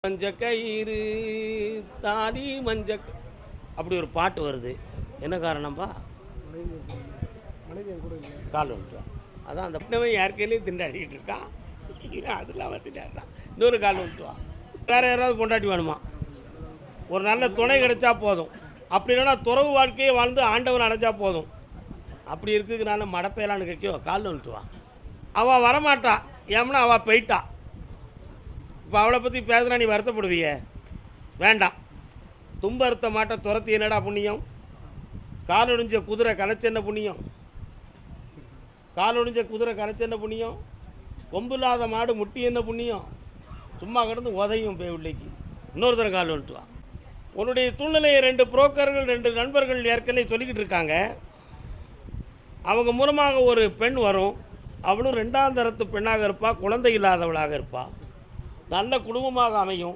மஞ்ச கயிறு தாலி அப்படி ஒரு பாட்டு வருது. என்ன காரணம்பா? கால் வந்துட்டான். அதான் அந்த பின்னவன் யார் கையிலையும் திண்டாடிக்கிட்டு இருக்கான். அதெல்லாம் அவன் திண்டாடுறான். இன்னொரு கால் வந்துட்டுவான். வேறு யாராவது பொண்டாட்டி வேணுமா? ஒரு நல்ல துணை கிடைச்சா போதும். அப்படி இல்லைன்னா துறவு வாழ்க்கையை வாழ்ந்து ஆண்டவன் அடைஞ்சா போதும். அப்படி இருக்குதுக்கு நான் மடப்பையலான்னு கேட்கோ கால் வந்துட்டுவான். அவள் வரமாட்டா. ஏம்னா அவள் போயிட்டா. இப்போ அவளை பற்றி பேசுனா நீ வருத்தப்படுவிய? வேண்டாம். தும்ப அறுத்த மாட்டை துரத்தி என்னடா புண்ணியம்? காலொடிஞ்ச குதிரை கலைச்சென்ன புண்ணியம்? காலொடிஞ்ச குதிரை கலைச்சென்ன புண்ணியம்? கொம்பு இல்லாத மாடு முட்டி என்ன புண்ணியம்? சும்மா கிடந்து உதையும் போய் உள்ளைக்கு. இன்னொருத்தர கால் வந்துட்டு வா. உன்னுடைய சூழ்நிலையை 2 புரோக்கர்கள் 2 நண்பர்கள் ஏற்கனவே சொல்லிக்கிட்டு இருக்காங்க. அவங்க மூலமாக ஒரு பெண் வரும். அவளும் 2ஆம் தரத்து பெண்ணாக இருப்பாள். குழந்தை இல்லாதவளாக இருப்பாள். நல்ல குடும்பமாக அமையும்.